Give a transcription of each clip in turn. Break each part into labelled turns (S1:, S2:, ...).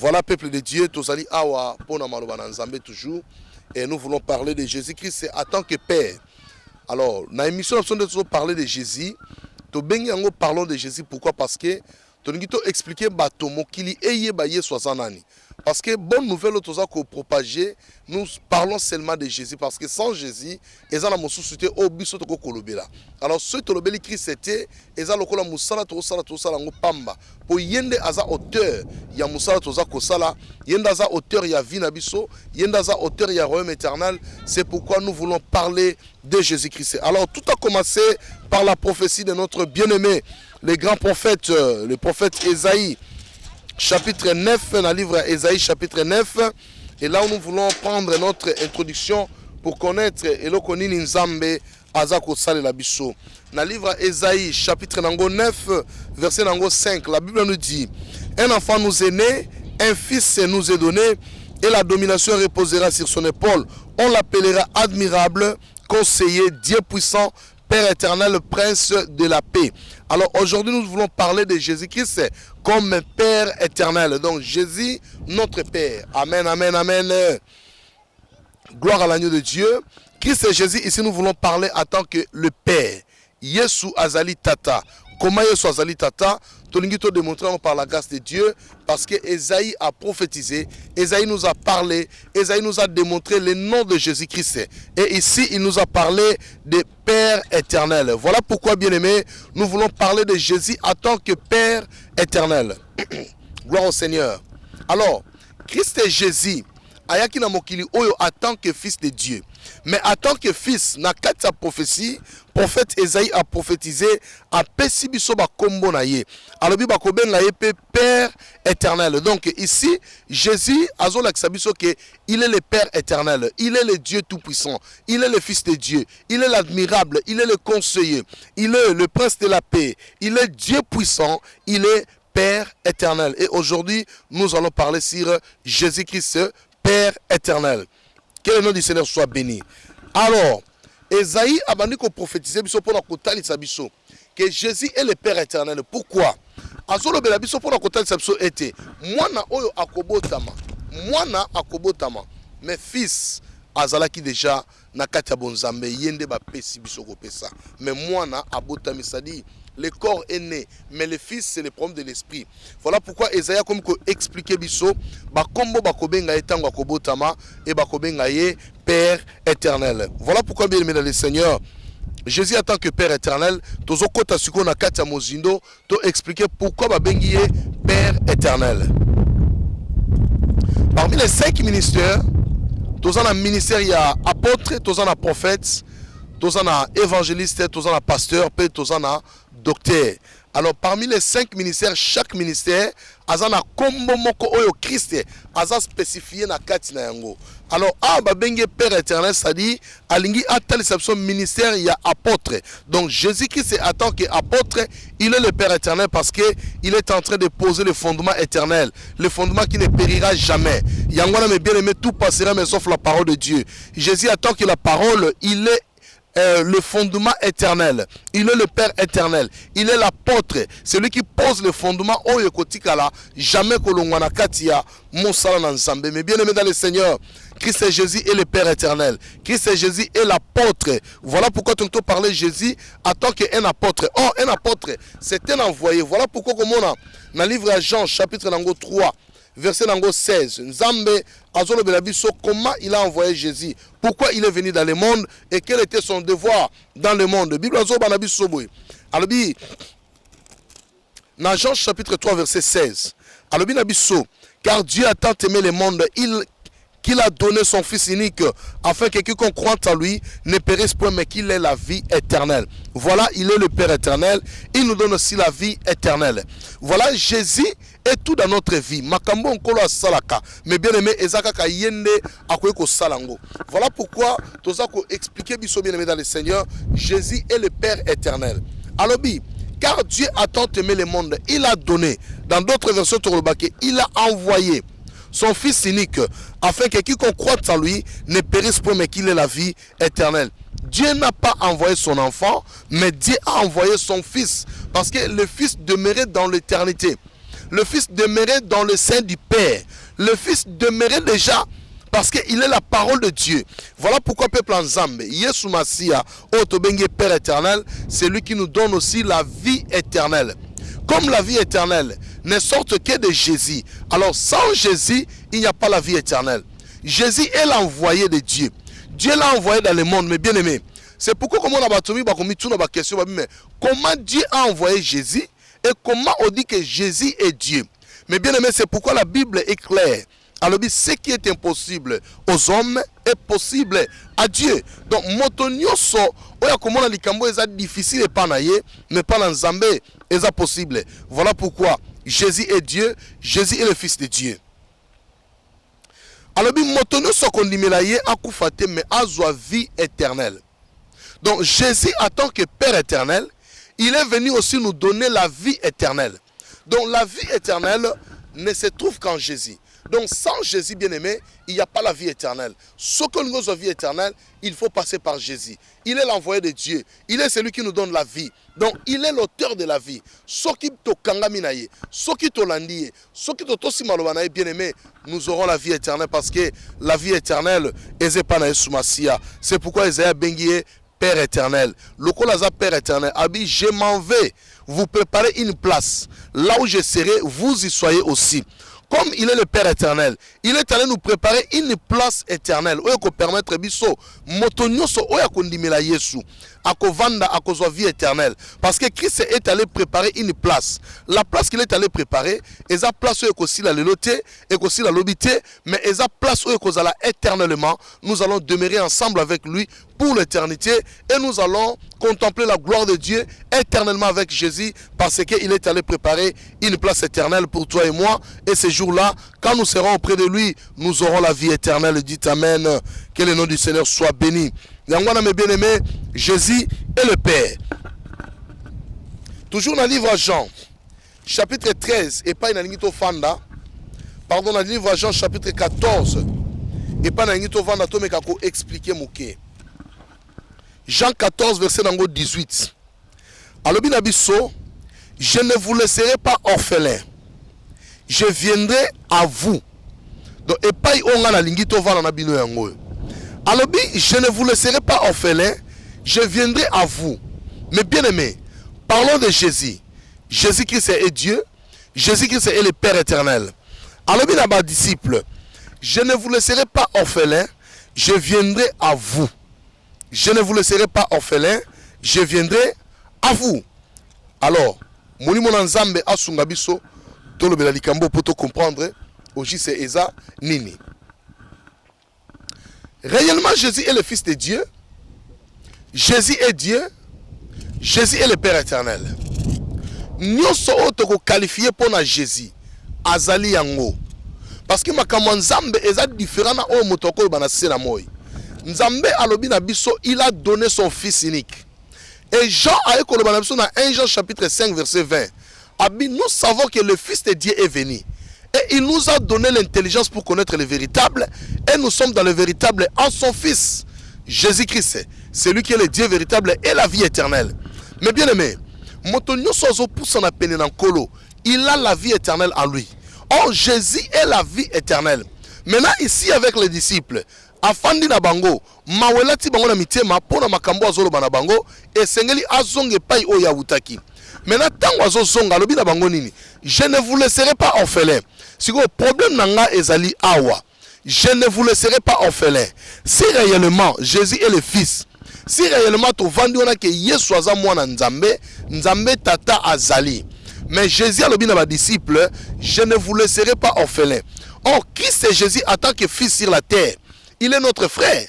S1: Voilà, peuple de Dieu, Tozali Awa, Pona Maloba Nzambe toujours. Et nous voulons parler de Jésus-Christ en tant que Père. Alors, dans l'émission, nous avons toujours parlé de Jésus. Nous parlons de Jésus. Pourquoi? Parce que nous avons expliqué qu'il est parce que bonne nouvelle, nous propager, nous parlons seulement de Jésus. Parce que sans Jésus, ils ont la société au biso de Kolobela. Alors, ce que le Christ était, ils ont le Moussala, Pamba. Pour yende aza auteur, ya Moussala, Kosala, yende aza auteur, ya Vinabiso, yende aza auteur, ya Royaume éternel. C'est pourquoi nous voulons parler de Jésus-Christ. Alors, tout a commencé par la prophétie de notre bien-aimé, le grand prophète, le prophète Ésaïe. Chapitre 9, dans le livre Ésaïe, chapitre 9. Et là où nous voulons prendre notre introduction pour connaître Elokoni Nzambe Azako Sale Labiso. Dans le livre Ésaïe, chapitre 9, verset 5, la Bible nous dit: un enfant nous est né, un fils nous est donné, et la domination reposera sur son épaule. On l'appellera admirable, conseiller, Dieu puissant, Père éternel, prince de la paix. Alors aujourd'hui, nous voulons parler de Jésus-Christ comme Père éternel. Donc Jésus, notre Père. Amen, amen, amen. Gloire à l'agneau de Dieu. Christ et Jésus, ici nous voulons parler en tant que le Père. Yesu Azali Tata. Comment Yesu Azali Tata? Toningito démontré par la grâce de Dieu, parce que Ésaïe a prophétisé, Ésaïe nous a parlé, Ésaïe nous a démontré le nom de Jésus-Christ. Et ici, il nous a parlé de Père éternel. Voilà pourquoi, bien-aimés, nous voulons parler de Jésus en tant que Père éternel. Gloire au Seigneur. Alors, Christ et Jésus, ayaki na mokili oyo en tant que fils de Dieu. Mais en tant que fils, na kati ya prophétie, prophète Ésaïe a prophétisé a pesi biso ba kombo na ye. Alobi ba koben la ye Père éternel. Donc ici, Jésus azo lakisa biso que il est le Père éternel, il est le Dieu tout puissant, il est le fils de Dieu, il est l'admirable, il est le conseiller, il est le prince de la paix, il est Dieu puissant, il est Père éternel. Et aujourd'hui, nous allons parler sur Jésus-Christ, Père éternel. Que le nom du Seigneur soit béni. Alors, Ésaïe a prophétisé que Jésus est le Père éternel. Pourquoi? Mais fils, azalaki déjà na kati ya bonzambe yende ba pesi biso ko pesa. Mais mwana abotami, c'est-à-dire le corps est né, mais le fils c'est le problème de l'esprit. Voilà pourquoi Ésaïe a comme expliqué biso ba kombo ba kobenga etango akobotama et ba kobenga ye Père éternel. Voilà pourquoi, bien aimé dans le Seigneur, Jésus en tant que Père éternel, tozo kota siko na kati ya mozindo to expliquer pourquoi ba bengi ye Père éternel. Parmi les 5 ministères, tous en ministère, il y a apôtre, tous en prophète, tous en évangéliste, tous en pasteur, puis tous en docteur. Alors parmi les 5 ministères, chaque ministère a un combo moko oyo Christ a spécifié na kati na yango. Alors babenge Père éternel, c'est-à-dire alingi atali son ministère, il y a apôtre. Donc Jésus-Christ en tant qu'apôtre, il est le Père éternel parce que il est en train de poser le fondement éternel, le fondement qui ne périra jamais. Yangwana me bien aimé, tout passera mais sauf la parole de Dieu. Jésus en tant que la parole, il est le fondement éternel, il est le Père éternel, il est l'apôtre, celui qui pose le fondement oyo kotikala jamais kolongwana katia mosala na nzambe. Mais bien aimé dans le Seigneur, Christ et Jésus est le Père éternel, Christ et Jésus est l'apôtre. Voilà pourquoi tu entends parler Jésus en tant qu'un apôtre. Oh, un apôtre, c'est un envoyé. Voilà pourquoi comme on a dans le livre de Jean chapitre 3 verset 16, Nzambe azolo belabiso comment il a envoyé Jésus, pourquoi il est venu dans le monde et quel était son devoir dans le monde. Bible azo banabiso boy. Alobi dans Jean chapitre 3 verset 16. Alobi nabiso, car Dieu a tant aimé le monde, qu'il a donné son Fils unique, afin que quiconque croit en lui ne périsse point, mais qu'il ait la vie éternelle. Voilà, il est le Père éternel, il nous donne aussi la vie éternelle. Voilà, Jésus est tout dans notre vie. Makambo nkolo asalaka, mais bien aimé, ezaka ka yende akoye ko salango. Voilà pourquoi tozako expliquer biso bien aimé dans le Seigneur, Jésus est le Père éternel. Alobi, car Dieu a tant aimé le monde, il a donné, dans d'autres versions il a envoyé son Fils unique, afin que quiconque croit en lui ne périsse point, mais qu'il ait la vie éternelle. Dieu n'a pas envoyé son enfant, mais Dieu a envoyé son Fils, parce que le Fils demeurait dans l'éternité. Le Fils demeurait dans le sein du Père. Le Fils demeurait déjà parce qu'il est la parole de Dieu. Voilà pourquoi peuple ensemble, Yesu Masia, Otobengue Père éternel, c'est lui qui nous donne aussi la vie éternelle. Comme la vie éternelle ne sort que de Jésus, alors sans Jésus, il n'y a pas la vie éternelle. Jésus est l'envoyé de Dieu. Dieu l'a envoyé dans le monde, mais bien aimé. C'est pourquoi comment on a question, comment Dieu a envoyé Jésus et comment on dit que Jésus est Dieu. Mais bien aimé, c'est pourquoi la Bible est claire. Alors, ce qui est impossible aux hommes est possible à Dieu. Donc, motonioso, oya komona likambo eza difficile pas naye, mais pas dans Zambé, eza possible. Voilà pourquoi Jésus est Dieu, Jésus est le Fils de Dieu. Alors, motonioso kondimelaye akufate mais azwa vie éternelle. Donc, Jésus, en tant que Père éternel, il est venu aussi nous donner la vie éternelle. Donc, la vie éternelle ne se trouve qu'en Jésus. Donc sans Jésus bien-aimé, il n'y a pas la vie éternelle. Ce que nous avons la vie éternelle, il faut passer par Jésus. Il est l'envoyé de Dieu. Il est celui qui nous donne la vie. Donc il est l'auteur de la vie. Ce qui te kangaminaye, ce qui te landiye, ce qui te tosimaloanaye bien-aimé, nous aurons la vie éternelle parce que la vie éternelle est pas na Sumasia. C'est pourquoi Isaïe bengiye Père éternel. Le Kolaza Père éternel. Abi, je m'en vais vous préparer une place. Là où je serai, vous y soyez aussi. Comme il est le Père éternel, il est allé nous préparer une place éternelle. Oya ko permettre biso motonyoso oya kondimela Yesu akovanda akozwa vie éternelle parce que Christ est allé préparer une place. La place qu'il est allé préparer, eza place oya kosila leloté et kosila lobité, mais eza place oya kozala éternellement. Nous allons demeurer ensemble avec lui pour l'éternité et nous allons contempler la gloire de Dieu éternellement avec Jésus parce qu'il est allé préparer une place éternelle pour toi et moi. Et ce jour-là, quand nous serons auprès de lui, nous aurons la vie éternelle. Dites Amen. Que le nom du Seigneur soit béni. Yangwana mes bien-aimés, Jésus est le Père. Toujours dans le livre à Jean, chapitre 13, et pas dans le livre Fanda, pardon, dans le livre à Jean, chapitre 14, et pas dans le livre Fanda, tout le monde expliquer Mouké. Jean 14, verset 18. Alors, je ne vous laisserai pas orphelin. Je viendrai à vous. Donc, et pas on a la ligne tovana na bino yango. Alors, je ne vous laisserai pas orphelin. Je viendrai à vous. Mais bien aimé, parlons de Jésus. Jésus-Christ est Dieu. Jésus-Christ est le Père éternel. Alors, bien mes disciples, je ne vous laisserai pas orphelin. Je viendrai à vous. Je ne vous laisserai pas orphelin, je viendrai à vous. Alors, Moni Monanzambe Asungabiso, Tolo Belalikambo pour te comprendre, aujourd'hui c'est Eza Nini. Réellement, Jésus est le Fils de Dieu, Jésus est Dieu, Jésus est le Père éternel. Nous sommes qualifiés pour Jésus, Azali Yango. Parce que Makamanzambe est différent de Motoko Banasena Moi. Nzambe alobi na biso, il a donné son fils unique. Et Jean a école dans 1 Jean chapitre 5 verset 20. Abi, nous savons que le Fils de Dieu est venu. Et il nous a donné l'intelligence pour connaître le véritable. Et nous sommes dans le véritable en son Fils, Jésus-Christ. C'est lui qui est le Dieu véritable et la vie éternelle. Mais bien aimé, il a la vie éternelle en lui. Or, Jésus est la vie éternelle. Maintenant, ici avec les disciples, afandi na bango mawelati bango na mitema pona makambo azoloba na bango esengeli azonge pai oya utaki. Maintenant tango azozonga lobi na bango nini, je ne vous laisserai pas orphelin. Si le problème nanga ezali awa, je ne vous laisserai pas orphelin. Si réellement Jésus est le Fils, si réellement to vandi ona ke Yesu aza mwana nzambe, nzambe tata azali, mais Jésus a lobi na ba disciples, je ne vous laisserai pas orphelin. Or qui c'est Jésus en tant que Fils sur la terre? Il est notre frère.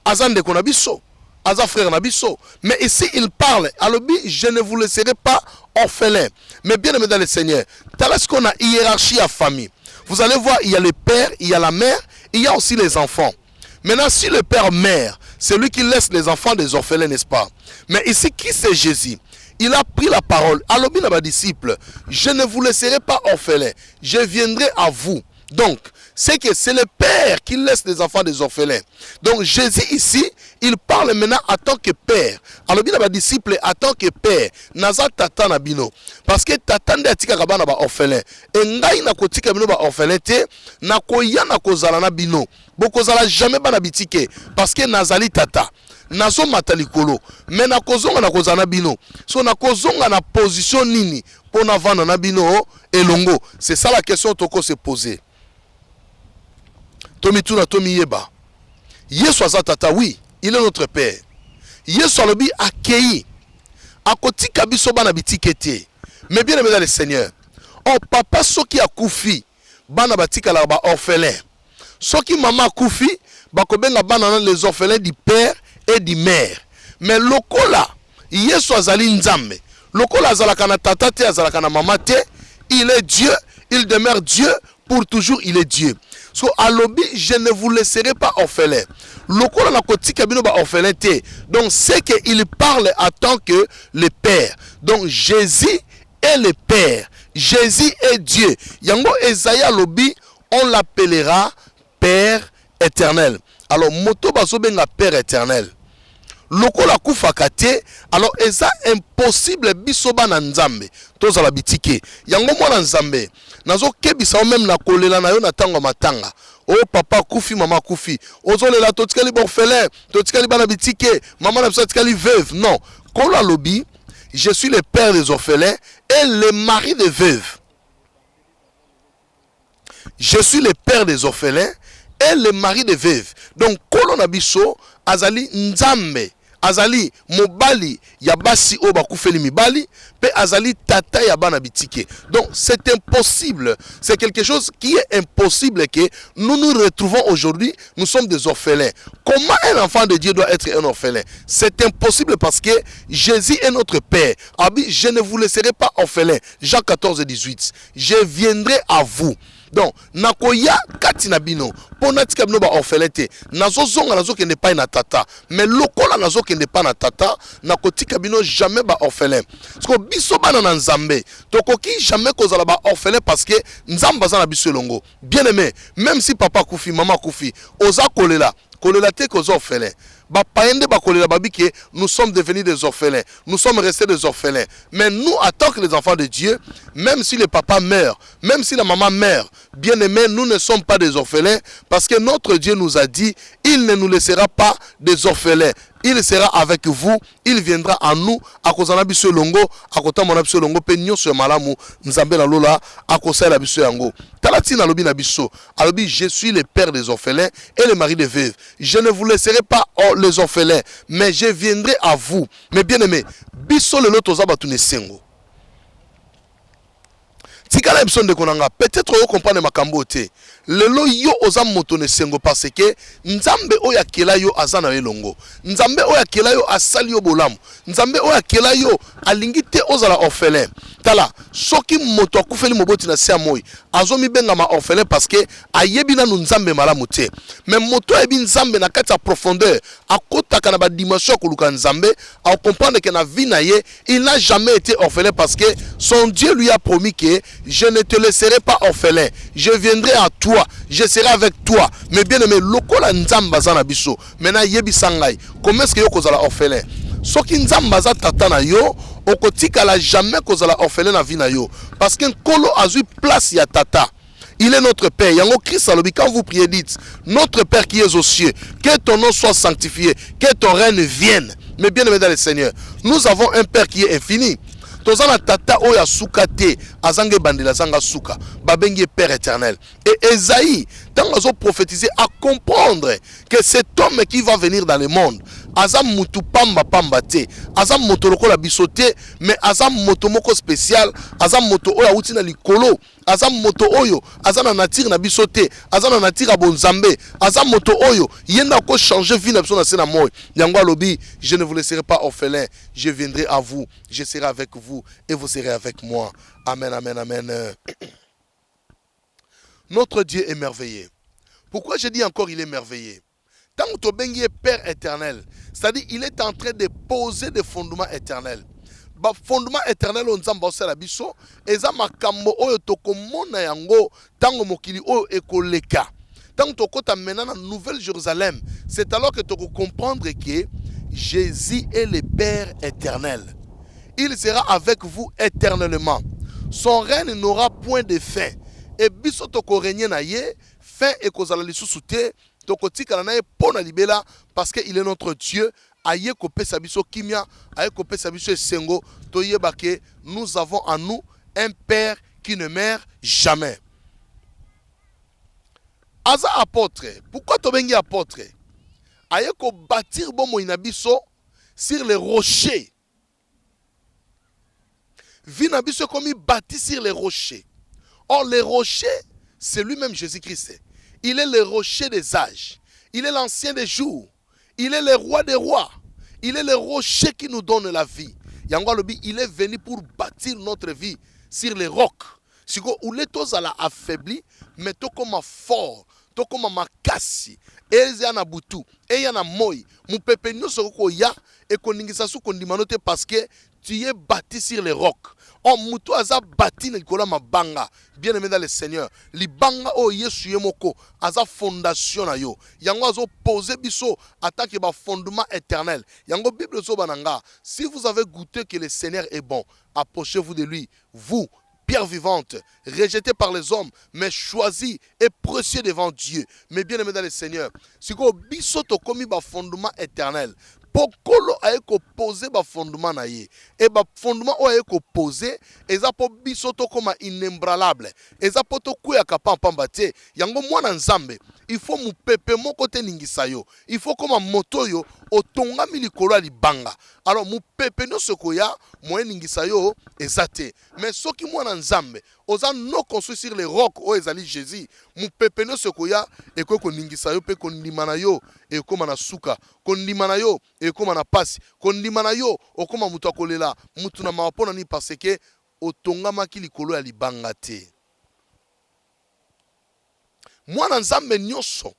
S1: Azan de Konabiso. Azan frère Nabiso. Mais ici, il parle. Alors, je ne vous laisserai pas orphelin. Mais bien aimé dans le Seigneur, est-ce qu'on a hiérarchie à famille? Vous allez voir, il y a le père, il y a la mère, il y a aussi les enfants. Maintenant, si le père-mère, c'est lui qui laisse les enfants des orphelins, n'est-ce pas? Mais ici, qui c'est Jésus? Il a pris la parole. Alors, bien mes disciples, je ne vous laisserai pas orphelin. Je viendrai à vous. Donc, c'est que c'est le père qui laisse les enfants des orphelins. Donc, Jésus ici, il parle maintenant en tant que père. Alors, bien, les disciples, en tant que père, naza tata na bino. Parce que tata nde atika kaba na ba orphelin. Et ngai na kotika bino ba orphelin te, na koya na kozala na bino. Bokozala jamais ba na bitike. Parce que nazali tata. Nazo matalikolo. Mais na kozonga na kozana bino. So na kozonga na position nini. Pour na vana na bino elongo. C'est ça la question toko se poser. Tomi tuna tomi yeba. Yesu aza tata, oui, il est notre père. Yesu alobi accueilli. Akotika biso bana bitikete. Mais bien aimé dans le Seigneur. Oh papa soki akufi bana batika la ba orphelin. Soki maman akufi bakobenga bana les orphelins du père et du mère. Mais lokola Yesu azali nzambe. Lokola azalaka na tata te azalaka na mama te, il est Dieu, il demeure Dieu pour toujours, il est Dieu. So alobi, je ne vous laisserai pas orphelin. Lokola na kotika bino ba orphelin te. Donc c'est qu'il parle en tant que le père. Donc Jésus est le père. Jésus est Dieu. Yango Esaïe alobi, on l'appellera Père éternel. Alors moto bazobenga Père éternel. Lokola kufaka te, alors eza impossible biso bana nzambe tozala bitike. Yango mwana nzambe nazo kebisa même na kolela na yo na tango matanga. Oh papa kufi mama kufi. Ozolela totikali orphelin, totikali bana bitike, maman na biso totikali veuve. Non, kola lobi, je suis le père des orphelins et le mari des veuves. Je suis le père des orphelins et le mari des veuves. Donc kolo na biso azali nzambe. Azali mobali ya basi o bakufeli mibali pe azali tata ya bana bitike. Donc c'est impossible, c'est quelque chose qui est impossible que nous nous retrouvons aujourd'hui, nous sommes des orphelins. Comment un enfant de Dieu doit être un orphelin? C'est impossible parce que Jésus est notre père. Abi, je ne vous laisserai pas orphelin. Jean 14 et 18. Je viendrai à vous. Donc, nakoya kati na bino, pona tika bino ba orphelin te. Nazo zonga nazo kende pa na tata. Mais lokola nazo kende pa na tata, nakotika bino jamais ba orphelin. Parce que biso bana na nzambe, tokoki jamais kozala ba orphelin parce que nzamba za na biso longo. Bien aimé, même si papa kufi, maman kufi, oza kolela, kolela te kozo orphelin. Ba paende ba kolela babike, nous sommes devenus des orphelins. Nous sommes restés des orphelins. Mais nous, en tant que les enfants de Dieu, même si le papa meurt, même si la maman meurt, bien aimé, nous ne sommes pas des orphelins parce que notre Dieu nous a dit, il ne nous laissera pas des orphelins. Il sera avec vous, il viendra à nous, à cause de biso longo, à côté de biso longo, pe nyonso malamu, nzambe na lola, à cause de biso yango. Talati na lobi na biso, alobi, je suis le père des orphelins et le mari des veuves. Je ne vous laisserai pas les orphelins, mais je viendrai à vous. Mais bien aimé, biso le loto zabatu ne sengo. Tikala episode de konanga, peut-être vous comprenez ma kambote. Lelo yo oza moto ne sengo parce que nzambe oya kela yo azana elongo. Nzambe oya kela yo asali yo bolamu. Nzambe oya kela yo alingite ozala orphelin. Tala, soki moto akufeli moboti na sia moi, azomi benga ma orphelin parce que ayebi na nzambe malamu te. Mais moto ebi nzambe na kati ya profondeur, akotaka na ba dimension koluka nzambe, a comprendre que na vie na ye, il n'a jamais été orphelin parce que son Dieu lui a promis que je ne te laisserai pas orphelin. Je viendrai à toi. Je serai avec toi. Mais bien aimé, lokola nzamba za na biso. Maintenant yebi sangai. Comment est-ce que yo kozala orphelin? Soki nzamba za tata na yo, okotika la jamais kozala orphelin na vie na yo. Parce qu'un kolo azui place ya tata. Il est notre Père. Yango Christ alobi, quand vous priez, dites, notre Père qui est aux cieux, que ton nom soit sanctifié, que ton règne vienne. Mais bien aimé dans le Seigneur, nous avons un Père qui est infini. Tozana tata oya suka te azange bandela zanga suka babengi Père éternel. Et Esaïe tant azo prophétiser à comprendre que cet homme qui va venir dans le monde azam mutu pamba pamba te azam moto lokola bisote mais azam moto moko spécial azam moto oya uti na likolo azam moto oyo azana nature na bisote azana nature a bonzambe azam moto oyo yenda ko changer vie na biso na sena moy yango alobi je ne vous laisserai pas orphelin, je viendrai à vous, je serai avec vous et vous serez avec moi. Amen, amen, amen. Notre Dieu est merveilleux. Pourquoi je dis encore il est merveilleux? Tant que tu es Père éternel, c'est-à-dire il est en train de poser des fondements éternels. ba fondement éternel o nzambe osala biso eza makambo oyo tokomona yango tango mokili oyo ekoleka. Tant que tu amènes la Nouvelle Jérusalem, c'est alors que tu peux comprendre que Jésus est le Père éternel. Il sera avec vous éternellement. Son règne n'aura point de fin. Et biso toko régner na ye, fin et kozala lisusu te, toko tika na ye pona libela parce que il est notre Dieu. Aye ko pesa biso kimia, aye ko pesa biso esengo, to yeba ke nous avons en nous un Père qui ne meurt jamais. Aza apôtre, pourquoi tu bengi apôtre? Aye ko bâtir bomo inabiso sur les rochers. Vinabiso comme il bâtit sur les rochers. Or les rochers, c'est lui-même Jésus-Christ. Il est le rocher des âges. Il est l'ancien des jours. Il est le roi des rois. Il est le rocher qui nous donne la vie. Yangwa-lobi, il est venu pour bâtir notre vie sur les rocs. Si vous êtes tous à la affaibli, mais tout comme fort. To koma makasi eze na butu eya na moi mu pepe nyonso ko ya e koningisa su kondimano te parce que tu es bâti sur les rocs. On mutu aza bâti na likola mabanga. Bien aimé dans le Seigneur, libanga o Yesu yemoko aza fondation na yo. Yango azo poser biso attaque ba fondement éternel. Yango Bible so bananga, si vous avez goûté que le Seigneur est bon, approchez-vous de lui. Vous pierre vivante, rejetée par les hommes, mais choisie et précieux devant Dieu. Mais bien aimé dans le Seigneur, si vous bisoto commis un fondement éternel, pokolo a posé un fondement na ye. Et ba fondement a posé, et ça pour bisoto comme inébranlable. Et ça pour to kuya kapampambate. Yango mwana nzambe, il faut mu pepe mon côté ningisayo. Il faut comme moto yo otonga milikolo libanga. Alors mu pepe no sekoya moyen ningisayo ezate. Mais ce qui mwana nzambe, oza no construit sur les rocs o ezali Jésus. Mu pepe no sekoya e ko ningisayo pe kondimana yo e koma na suka. Kondimana yo e koma na pasi. Kondimana yo o koma mutu akolela, mutu na mapona ni parce que otonga maki likolo ya libanga te. Mwana nzambe nyonso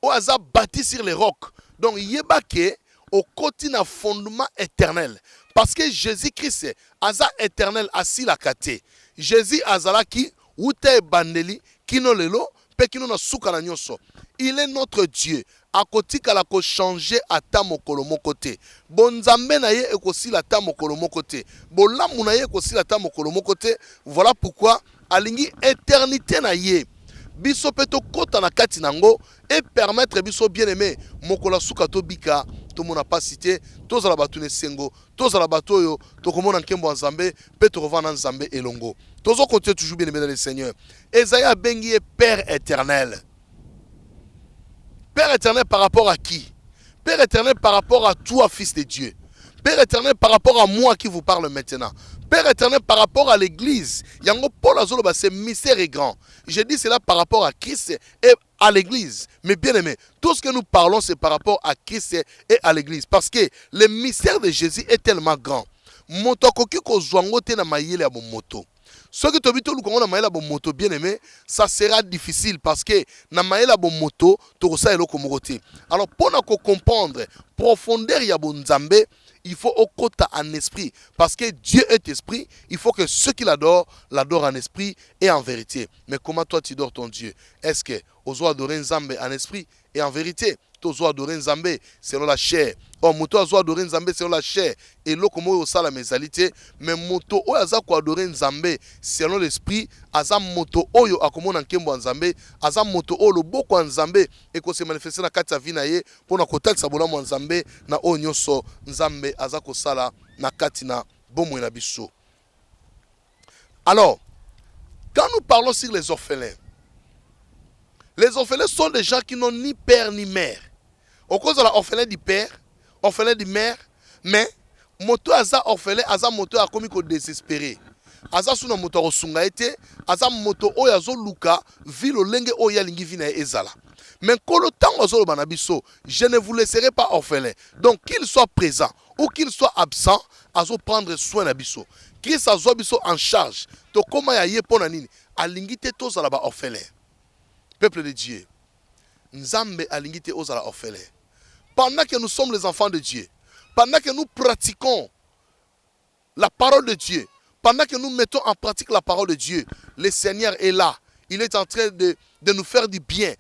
S1: o aza bâti sur les rocs. Donc yeba ke au côté na fondement éternel parce que Jésus-Christ aza éternel assis la kate. Jésus azala ki ute bandeli kino lelo pe kino na suka na nyonso. Il est notre Dieu. A koti kala ko changer ata mokolo moko te. Bonzambe na ye ekosila ata mokolo moko te. Bolamu na ye ekosila ata mokolo moko te. Voilà pourquoi alingi éternité na ye. Biso peto kota na kati nango et permettre biso bien aimé mokola suka to bika to mona pasité to za la batune sengo to za la batoyo to komona nkembo nzambe pe to revana nzambe elongo tozo continuer toujours bien aimé dans le Seigneur. Esaïe bengi Père éternel. Père éternel par rapport à qui? Père éternel par rapport à toi, fils de Dieu. Père éternel par rapport à moi qui vous parle maintenant. Père éternel par rapport à l'église. Yango Paul Azoloba, c'est mystère et grand. Je dis cela par rapport à Christ et à l'église. Mais bien aimé, tout ce que nous parlons, c'est par rapport à Christ et à l'église. Parce que le mystère de Jésus est tellement grand. Moto koki ko zwango te na mayele ya moto. Ce que tu as vu tout le monde na mayela bon moto bien aimé, ça sera difficile parce que na mayela bon moto to ça eloko mokote. Alors pour nous comprendre profondeur ya bon nzambe, il faut au côté en esprit parce que Dieu est esprit, il faut que ceux qui l'adorent l'adorent en esprit et en vérité. Mais comment toi tu adores ton Dieu? Est-ce que ozo adorer nzambe en esprit et en vérité? Tozo adorer nzambe selon la chair. Oh moto azo adorer nzambe selon la chair et lo komo yo sala mezalité, mais moto o aza ko adorer nzambe selon l'esprit, aza moto oyo akomona nkembo nzambe, aza moto o loboko nzambe et ko se manifester na kati ya vie na ye pona kotakisa bolamu nzambe na o nyonso nzambe aza ko sala na kati na bomwe na biso. Alors, quand nous parlons sur les orphelins sont des gens qui n'ont ni père ni mère. Au cause de l'orphelin du père, orphelin de mère, mais moto aza orphelin, aza moto a commis ko désespéré. Aza suna moto rosunga ete, aza moto oya zo luka, vilo lenge oya lingi vina ezala. Mais kolo tango zo banabiso, je ne vous laisserai pas orphelin. Donc qu'il soit présent ou qu'il soit absent, azo prendre soin d'abiso. Christ azo biso en charge. To koma ya ye pona nini, alingi te tozala ba orphelin. Peuple de Dieu, Nzambe alingi te ozala orphelin. Pendant que nous sommes les enfants de Dieu, pendant que nous pratiquons la parole de Dieu. Pendant que nous mettons en pratique la parole de Dieu, le Seigneur est là. Il est en train de nous faire du bien.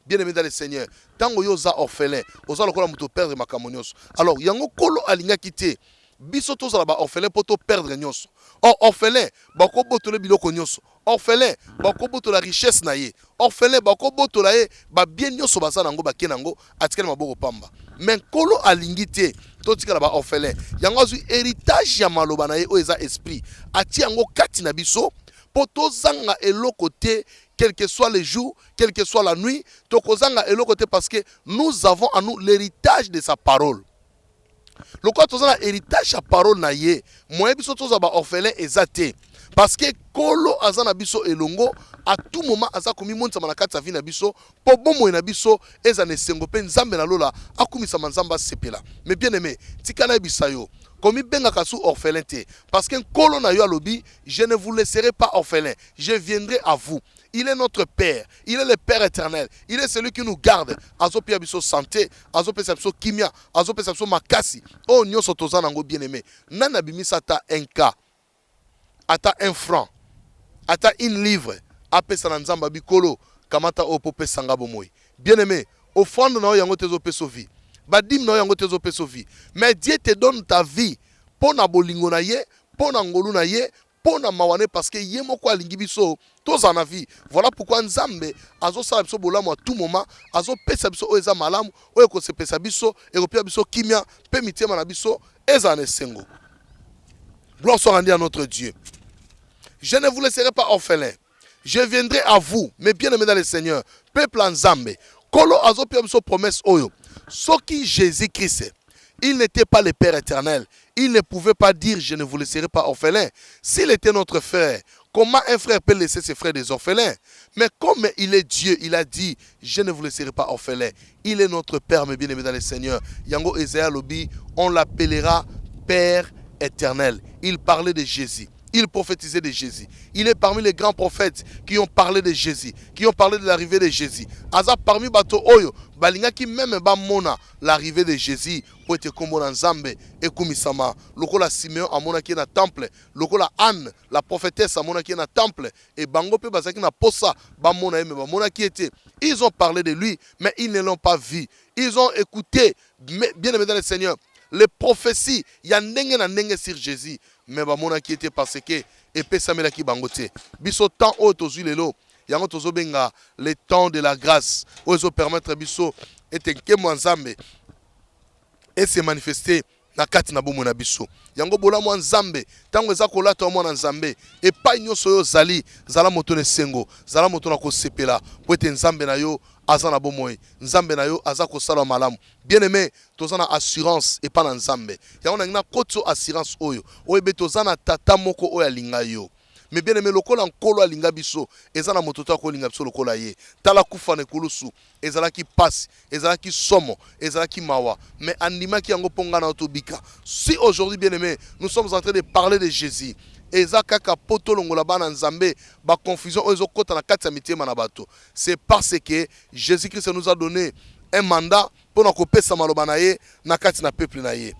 S1: Bien-aimé dans le Seigneur. Tant que vous êtes orphelin, vous allez perdre ma camonios. Alors, il y a un colo à l'ingakité. Biso tous la ba orphelin pour te perdre nyonso. Or orphelin, ba ko botole biloko nyonso. Orphelin, ba ko botola richesse na ye. Orphelin, ba ko botola ye ba bien nyonso baza nango ba kenango atikela maboko pamba. Mais kolo alingité, to tikala ba orphelin. Yango zu héritage ya maloba na ye o eza esprit. Ati yango kati na biso po tozanga eloko te, quel que soit le jour, quelle que soit la nuit, to kozanga eloko te parce que nous avons en nous l'héritage de sa parole. Le quoi tu as héritage à parole na ye moi biso tous aba orphelin ezate parce que kolo azana biso elongo à tout moment aza komi monta manakata vie na biso po bomo na biso ezane sengo pe nzambe na lola akumisa manzamba sepela mais bien aimé tikana bisayo comme benga kasu orphelin te parce que kolo na yo alobi je ne vous laisserai pas orphelin, je viendrai à vous. Il est notre Père, il est le Père éternel, il est celui qui nous garde. Azopia biso santé, azopia biso kimia, azopia biso makasi. Oh nyoso tozana ngo bien-aimé. Nana bimisa ta un cas, ata un franc, ata une livre, apesa na nzamba bikolo, kamata opope sanga bomoy. Bien-aimé, offrande na yango tezo peso vie. Badim na yango tezo peso vie. Mais Dieu te donne ta vie pour na bolingo na ye, pour na ngolu na ye, pour na mawane parce que ye moko alingi biso tous en vie. Voilà pourquoi Nzambe azo sala biso bolamu à tout moment, azo pesa biso o eza malamu, o eko se pesa biso, eko pia biso kimia, pe mitema na biso eza na sengo. Gloire soit rendue à notre Dieu. Je ne vous laisserai pas orphelin. Je viendrai à vous, mes bien-aimés dans le Seigneur, peuple Nzambe. Kolo azo pia biso promesse oyo. Soki Jésus-Christ, il n'était pas le Père éternel. Il ne pouvait pas dire je ne vous laisserai pas orphelin. S'il était notre frère, comment un frère peut laisser ses frères des orphelins? Mais comme il est Dieu, il a dit je ne vous laisserai pas orphelin. Il est notre Père, mes bien-aimés dans le Seigneur. Yango Esaïa Lobi, on l'appellera Père éternel. Il parlait de Jésus. Il prophétisait de Jésus. Il est parmi les grands prophètes qui ont parlé de Jésus, qui ont parlé de l'arrivée de Jésus. Aza parmi bato oyo, balinga qui même ba mona l'arrivée de Jésus pour être comme Nzambe et kumisama. Lokola Simeon amona qui est na temple, lokola Anne la prophétesse amona qui est na temple et bango pe bazaki na posa ba mona eme ba mona qui était. Ils ont parlé de lui mais ils ne l'ont pas vu. Ils ont écouté bien aimé dans le Seigneur. Les prophéties, il y a ndenge na ndenge sur Jésus. Mais bamona qui était parce que epé samela ki bangote. Biso temps o tozu lelo, yango tozo benga le temps de la grâce. Ozo permettre biso etenke Nzambe et se manifester na kati na bomo na biso. Yango bola Nzambe, tango eza kolata mwana Nzambe, e pa nyonso yo zali, zala moto ne sengo, zala moto na ko sepela, po ete Nzambe na yo azana bomoy, Nzambe na yo aza ko sala malamu. Bien-aimé, tozana assurance et pas na Nzambe. Yango na ngina kotso assurance oyo. Oyebe tozana tata moko oyo alinga yo. Mais bien aimé lokola nkolo alinga biso, ezana mototo ko linga biso lokola ye. Tala kufa ne kulusu, ezala ki passe, ezala ki somo, ezala ki mawa. Mais andima ki yango ponga na otobika. Si aujourd'hui bien aimé, nous sommes en train de parler de Jésus. Eza kaka poto longola bana Nzambe, ba confusion ozo kota na kati ya mitema na bato. C'est parce que Jésus-Christ nous a donné un mandat pour nous couper sa maloba na ye na kati na peuple na ye.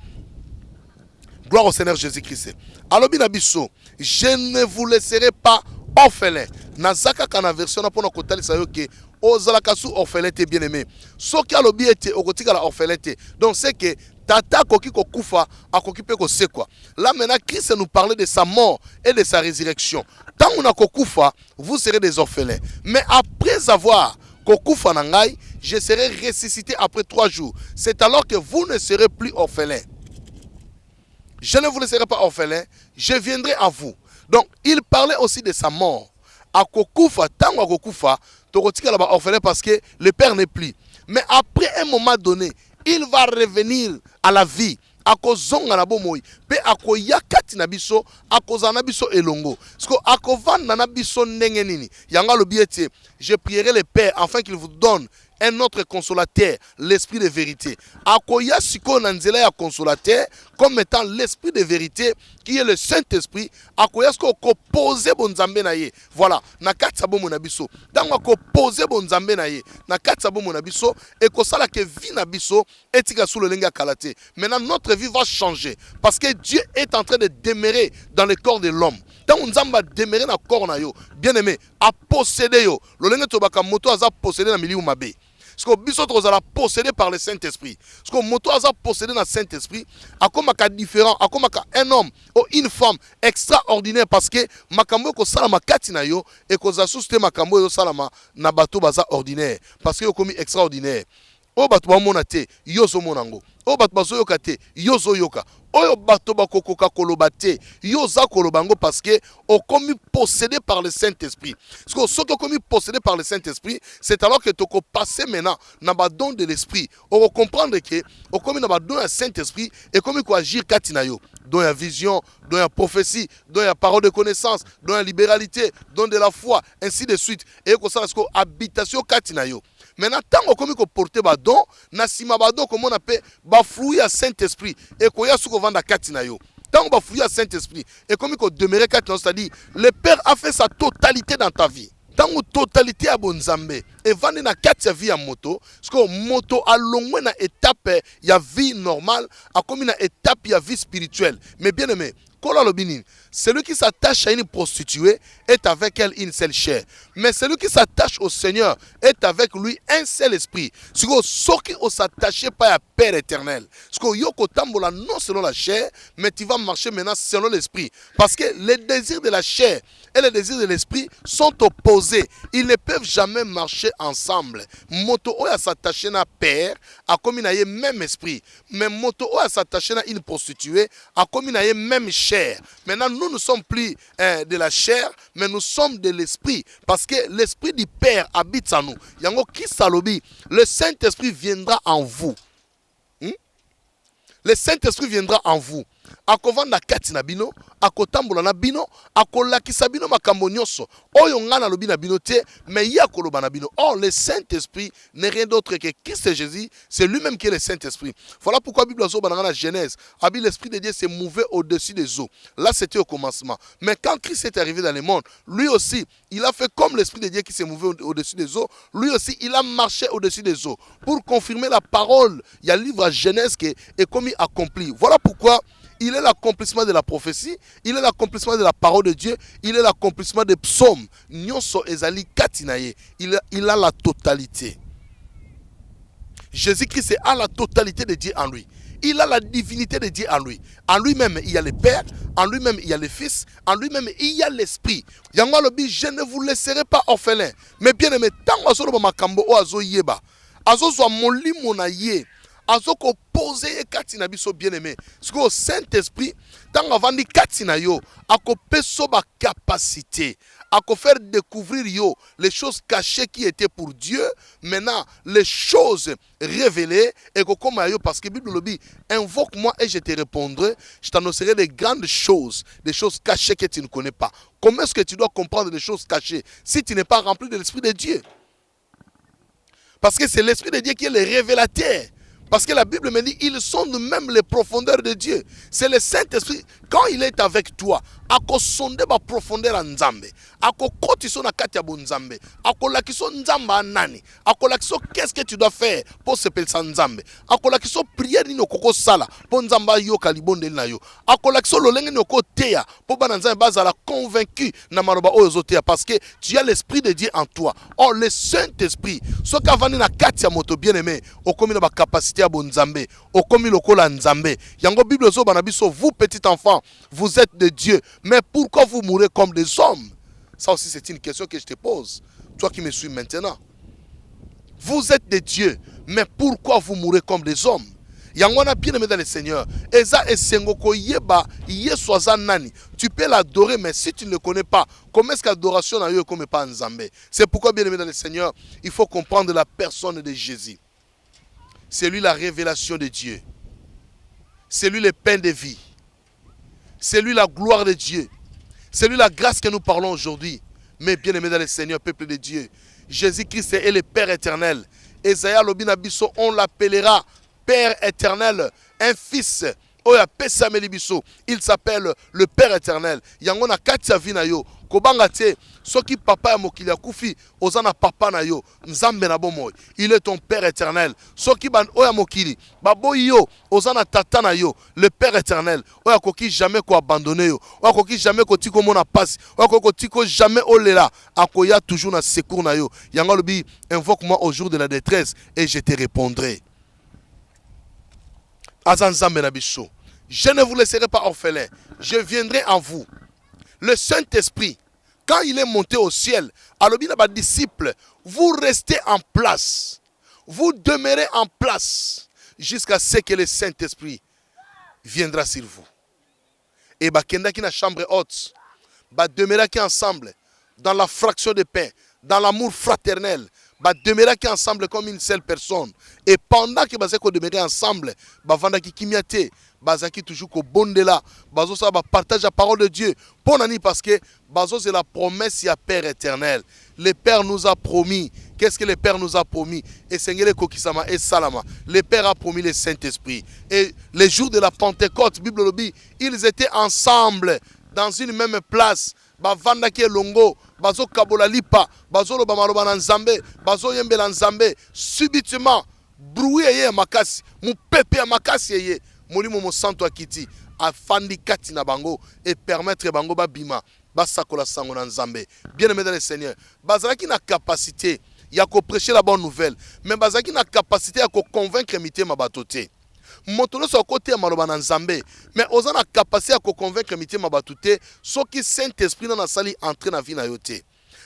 S1: Gloire au Seigneur Jésus-Christ. Alors bien abisso, je ne vous laisserai pas orphelin. Nazaka kana version pour nous kotali sa yo ke ozalaka su orphelin te bien aimé. Soki alobi ete okotika la orphelin te. Donc c'est que tata koki ko kufa akoki pe ko sekwa. Là maintenant Christ nous parlait de sa mort et de sa résurrection. Tant on a kokufa, vous serez des orphelins. Mais après avoir kokufa na ngai, je serai ressuscité après 3 jours. C'est alors que vous ne serez plus orphelins. Je ne vous laisserai pas orphelins, je viendrai à vous. Donc, il parlait aussi de sa mort. À Kokufa, tant à Kokufa, Torotika là-bas orphelin parce que le père n'est plus. Mais après un moment donné, il va revenir à la vie. À kozonga na bomoy, pe ako yakati na biso, ako zana biso elongo. Parce que ako vanda na biso ndenge nini. Yanga lo biete, je prierai le Père afin qu'il vous donne un autre consolateur, l'esprit de vérité. Akoya siko nanzela ya consolateur comme étant l'esprit de vérité qui est le Saint-Esprit. Akoya siko ko poser bonzambe na ye. Voilà, na katsa bo monabiso. Dango ko poser bonzambe na ye. Na katsa bo monabiso et ko sala ke vie na biso etika sous le lenga kalate. Maintenant notre vie va changer parce que Dieu est en train de demeurer dans le corps de l'homme. Tant on zamba demeurer dans le corps na yo, bien aimé, a posséder yo. Le lenga tobaka moto aza posséder na milieu mabe. Parce que biso tozala possédé par le Saint-Esprit. Parce que moto aza possédé dans le Saint-Esprit, akomaka différent, akomaka un homme ou une femme extraordinaire parce que makambo ko sala makati na yo et ko za susté makambo yo salama na bato baza ordinaire parce que yo komi extraordinaire. O bato ba mona te yo zo monango. O bato bazo yoka te yo zo yoka. Oyo bato bakokoka koloba te yo za kolobango parce que o komi possédé par le Saint-Esprit. Parce que ce que komi possédé par le Saint-Esprit, c'est alors que tu passer maintenant na ba don de l'esprit. On comprendre que o komi na ba don du Saint-Esprit et komi ko agir katina yo. Don ya vision, don ya prophétie, don ya parole de connaissance, don ya libéralité, don de la foi, ainsi de suite. Et ko ça parce que habitation katina yo. Maintenant, tant qu'on peut porter badon, na sima badon comme on appelle bafouiller à Saint-Esprit et qu'on y a ce qu'on vend à Katinayo. Tant qu'on bafouiller à Saint-Esprit et comme qu'on demeurait Katinayo, c'est-à-dire le Père a fait sa totalité dans ta vie. Tant que totalité à Bonzambe et vendre na katia vie à moto, parce que moto a longue na étape ya vie normale, a comme na étape ya vie spirituelle. Mais bien aimé, celui qui s'attache à une prostituée est avec elle une seule chair. Mais celui qui s'attache au Seigneur est avec lui un seul esprit. Ce qui ne s'attache pas à Père éternel. Ce que non selon la chair, mais tu vas marcher maintenant selon l'esprit. Parce que les désirs de la chair et les désirs de l'esprit sont opposés. Ils ne peuvent jamais marcher ensemble. Moto oya s'attacher à Père, a comme il même esprit. Mais moto oya s'attacher à une prostituée, a comme il même chair. Maintenant, nous ne sommes plus de la chair, mais nous sommes de l'esprit. Parce que l'esprit du Père habite en nous. Yango qui salobi, le Saint-Esprit viendra en vous. Le Saint-Esprit viendra en vous. Akovanda kati na bino, akotambola na bino, akolakisa bino makambo nyonso. Oyo ngana lobi na bino te, mais ya koloba na bino. Or le Saint-Esprit n'est rien d'autre que Christ Jésus, c'est lui-même qui est le Saint-Esprit. Voilà pourquoi la Bible zo dans la Genèse, l'esprit de Dieu s'est mouvé au-dessus des eaux. Là c'était au commencement. Mais quand Christ est arrivé dans le monde, lui aussi, il a fait comme l'esprit de Dieu qui s'est mouvé au-dessus des eaux. Lui aussi, il a marché au-dessus des eaux pour confirmer la parole. Il y a le livre à Genèse qui est commis accompli. Voilà pourquoi il est l'accomplissement de la prophétie, il est l'accomplissement de la parole de Dieu, il est l'accomplissement des psaumes. Nyonso ezali katinaye. Il a la totalité. Jésus-Christ a la totalité de Dieu en lui. Il a la divinité de Dieu en lui. En lui-même, il y a le Père. En lui-même, il y a le Fils. En lui-même, il y a l'Esprit. Yango lobi, je ne vous laisserai pas orphelin. Mais bien aimé, tant que vous makambo o azo yeba, azo zo moli monaye. Azoko poser katina biso bien aimé. Parce que au Saint-Esprit, tant avant di katina yo, ako peso ba capacité, ako faire découvrir yo les choses cachées qui étaient pour Dieu, maintenant les choses révélées et que comme yo parce que Bible le dit, invoque-moi et je te répondrai, je t'annoncerai des grandes choses, des choses cachées que tu ne connais pas. Comment est-ce que tu dois comprendre les choses cachées si tu n'es pas rempli de l'Esprit de Dieu? Parce que c'est l'Esprit de Dieu qui est le révélateur. Parce que la Bible me dit, ils sont de même les profondeurs de Dieu. C'est le Saint-Esprit, quand il est avec toi, ako sonde ba profondeur en Nzambe, ako kotiso na kati ya bonzambe, ako lakiso Nzamba nani, ako lakiso qu'est-ce que tu dois faire pour se pelsa Nzambe, ako lakiso prière ni okoko sala, pour Nzamba yo kalibonde na yo, ako lakiso lolenge ni oko teya, pour ba Nzambe bazala convaincu na maroba oyo teya, parce que tu as l'Esprit de Dieu en toi. Or le Saint-Esprit, ce qu'avani na kati ya moto bien aimé, okomi na ba capacité à bonzambe, okomi lokola Nzambe. Yango Bible zo banabiso, vous petits enfants, vous êtes de Dieu. Mais pourquoi vous mourrez comme des hommes? Ça aussi, c'est une question que je te pose. Toi qui me suis maintenant. Vous êtes des dieux, mais pourquoi vous mourrez comme des hommes? Yangwana bien aimé dans le Seigneur. Eza esengoko yeba yesoaza nani. Tu peux l'adorer, mais si tu ne le connais pas, comment est-ce qu'adoration n'a eu comme pas Nzambe? C'est pourquoi bien aimé dans le Seigneur, il faut comprendre la personne de Jésus. C'est lui la révélation de Dieu. C'est lui le pain de vie. C'est lui la gloire de Dieu. C'est lui la grâce que nous parlons aujourd'hui. Mais bien aimé dans le Seigneur, peuple de Dieu, Jésus-Christ est le Père éternel. Esaïe alobi na biso, on l'appellera Père éternel, un fils. Oya pesameli biso, il s'appelle le Père éternel. Yango na kati ya vi na yo, kobanga te, soki papa ya mokili ya kufi, ozana papa na yo, nzambe na bomoy. Il est ton Père éternel. Soki ban oya mokili, baboyi yo, ozana tata na yo, le Père éternel. Oya koki jamais ko abandonner yo. Oya koki jamais ko tiko mona passe. Oya koki tiko jamais olela. Akoya toujours na secours na yo. Yango lobi, invoque-moi au jour de la détresse et je te répondrai. Je ne vous laisserai pas orphelin, je viendrai en vous. Le Saint-Esprit, quand il est monté au ciel, alors bien les disciples, vous restez en place, vous demeurez en place jusqu'à ce que le Saint-Esprit viendra sur vous. Et bakenda qui na chambre haute, demeurez qui ensemble dans la fraction de pain, dans l'amour fraternel. Demeurez ensemble comme une seule personne. Et pendant que vous demeurez ensemble, vous qui kimiate, bazaki toujours ko bondela, bazo ça partage la parole de Dieu. Parce que bazo c'est la promesse ya Père éternel. Le Père nous a promis. Qu'est-ce que le Père nous a promis? Et Seigneur Kokisama et Salama. Le Père a promis le Saint-Esprit. Et les jours de la Pentecôte, Bible le dit, ils étaient ensemble dans une même place. Bavanda ki longo, bazo kabola lipa, bazo lo bamaloba na nzambe, bazo yembela nzambe, subitement, bruit ye makasi, mu pepe ya makasi ye, molimo mo santo akiti, afandi kati na bango, et permettre bango babima, basakola sango na nzambe. Bien-aimé dans le Seigneur, bazalaki na capacité, ya ko prêcher la bonne nouvelle, mais bazalaki na capacité ya ko convaincre mité mabatote. Motono so côté ya maloba na nzambe, mais oza na capacité à convaincre mité mabatute, soki Saint-Esprit na sali entrer na vie na yote.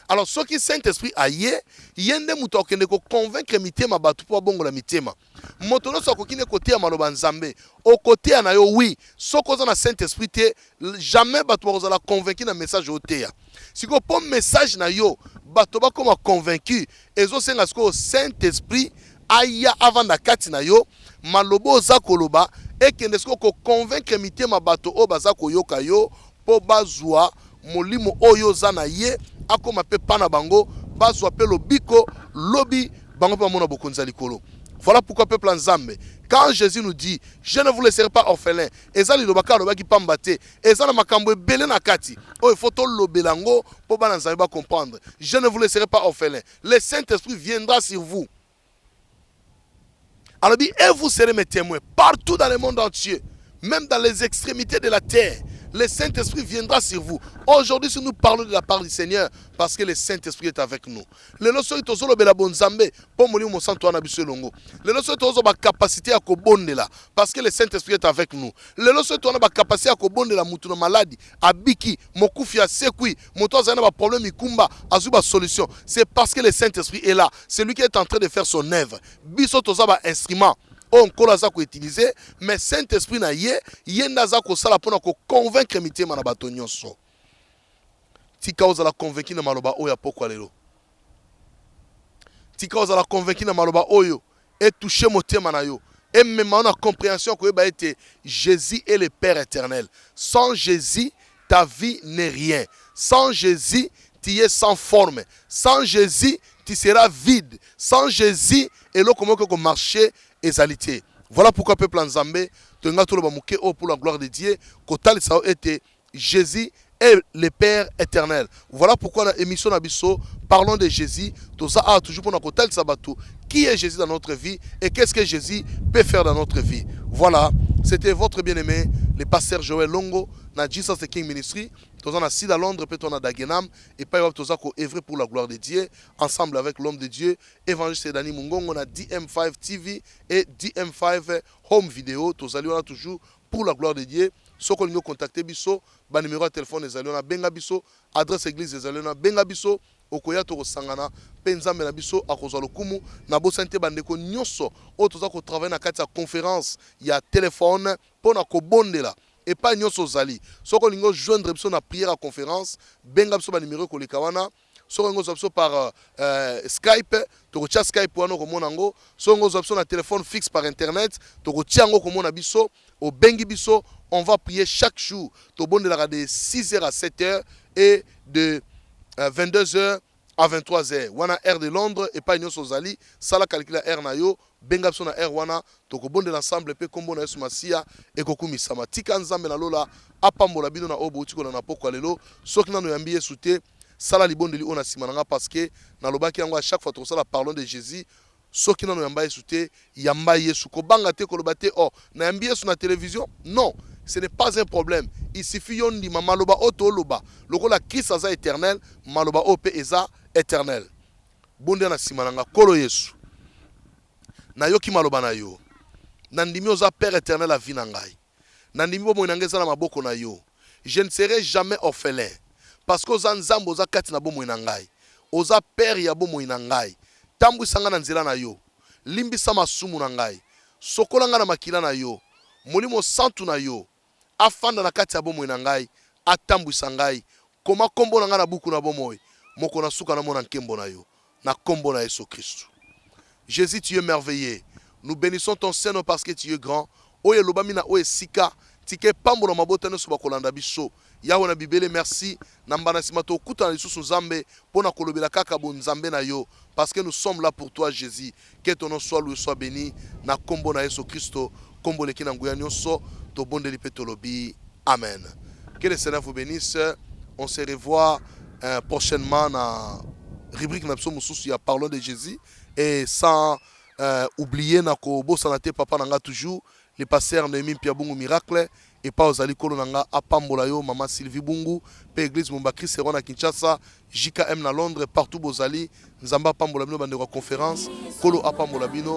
S1: Alors soki Saint-Esprit aye, yende muto okende ko convaincre mité mabatu po bongola mitema. Motono so kokine côté ya maloba nzambe, au côté na yo oui, soko oza na Saint-Esprit te, jamais batu oza la convaincre na message yote ya. Siko po message na yo, batu ba comme convaincu, ezo senga siko Saint-Esprit aya avant na kati na yo, malobo za koloba ekende siko ko convaincre mitema bato o baza koyoka yo po bazwa molimo oyo za na ye akoma pe pana bango bazwa pe lobiko lobi bango pa mona bokonza likolo. Voilà pourquoi peuple nzambe, quand Jésus nous dit je ne vous laisserai pas orphelin, ezali lobaka lobaki pambate, ezala makambo ebele na kati o il faut to lobelango po bana nzambe ba comprendre. Je ne vous laisserai pas orphelin. Le Saint-Esprit viendra sur vous. Alors, et vous serez mes témoins partout dans le monde entier, même dans les extrémités de la terre. Le Saint-Esprit viendra sur vous. Aujourd'hui, si nous parlons de la part du Seigneur, parce que le Saint-Esprit est avec nous. Le loso est toujours le bonzambe, pour mourir mon sang, toi, n'abusez longo. Le loso est toujours la capacité à kobonde là, parce que le Saint-Esprit est avec nous. Le loso est toujours la capacité à kobonde la moutouna maladie, à biki, mokufi à sekui, moto a un problème, ikumba, azuba solution. C'est parce que le Saint-Esprit est là. C'est lui qui est en train de faire son œuvre. Biso tozaba instrument. On kolaza ko utiliser, mais Saint-Esprit na ye naza ko sala pona ko convaincre mitema na bato nyonso. Tika oza la convaincre na maloba oyo pokwa lelo. Tika oza la convaincre na maloba oyo et toucher motema na yo. Et même on a compréhension que Jésus est le Père éternel. Sans Jésus, ta vie n'est rien. Sans Jésus, tu es sans forme. Sans Jésus, tu seras vide. Sans Jésus, et là comment que marcher ezalité. Voilà pourquoi peuple nzambe tenga tout le bamuke pour la gloire de Dieu kotal ça était Jésus est le Père éternel. Voilà pourquoi dans l'émission Nabiso parlons de Jésus, tout ça a toujours pour notre kotal sabato. Qui est Jésus dans notre vie et qu'est-ce que Jésus peut faire dans notre vie. Voilà, c'était votre bien-aimé le pasteur Joël Longo na Jesus the King Ministry. Tous on a assis à Londres, peut-on a Dagenham et pas y tous on œuvrer pour la gloire de Dieu ensemble avec l'homme de Dieu évangéliste Dani Mungongo. On a DM5 TV et DM5 Home Video. Tous allons on a toujours pour la gloire de Dieu. Ceux qui nous contacter biso, ba numéro de téléphone les allons on a benga biso, adresse église les allons on a benga biso. Okoya to sangana penza mena biso akozwa lokumu na bosante bandeko nyonso o toza ko travailler na kati ya conférence ya téléphone pona ko bondela et pas nyonso zali soko lingo joindre biso na prière à conférence benga biso ba numéro ko likawana soko ngo biso par Skype to ko Skype wana ko monango soko ngo biso na téléphone fixe par internet to ko tiango ko mona biso au bengi biso on va prier chaque jour to bondela de 6h à 7h et de 22h à 23h wana heure de Londres et pas nyonso ozali sala calcula heure na yo benga biso na heure wana tokobonde l'ensemble pe kombo na Yesu Masia ekokumisama tika nzambe na lola apambola bino na obo utikola na poko lelo soki nano yambi Yesu te sala libondeli ona simananga parce que na lobaki yango à chaque fois tosala parlons de Jésus soki nano yamba Yesu te yamba Yesu kobanga te koloba te oh na yambi Yesu na télévision non. Ce n'est pas un problème. Il suffit yondi maloba oto loba. Lokola Christ aza éternel, maloba ope eza éternel. Bonde na simananga kolo Yesu. Na yoki maloba na yo. Nandimi oza Père éternel a vie na ngai. Nandimi bo moinanga eza na maboko na yo. Je ne serai jamais orphelin parce que oza nzambo oza kati na bo moina ngai. Oza Père ya bo moina ngai. Tambwisanga na nzela na yo. Limbisa masumu na ngai. Sokolanga na makila na yo. Molimo santu na yo. Afanda na kati ya bomoi na ngai atambwisa ngai koma kombo na ngai na buku na bomoi moko na suka na mona nkembo na yo na kombo na Yesu Christ. Jésus, tu es merveilleux. Nous bénissons ton Seigneur parce que tu es grand. Oye lobami na oye sika tike pambo na mabota ne soba kolanda biso. Yawe na bibele merci na mbana simato kuta na lisusu nzambe pona kolobela kaka bo nzambe na yo parce que nous sommes là pour toi Jésus. Que ton nom soit loué soit béni na kombo na Yesu Christ. Kombo leki na nguya nyonso to bondeli pe tolobi amen. Que le Seigneur vous bénisse. On se revoit prochainement na rubrique na biso mususu ya parlons de Jésus et sans oublier na ko bosana te papa nanga toujours le pasteur Noémie Piabungu miracle et pas aux alikolo nanga apambola yo maman Sylvie Bungu pe église Mumba Christ na Kinshasa JKM na Londres partout bozali nzamba apambola bino bande conférence kolo apambola bino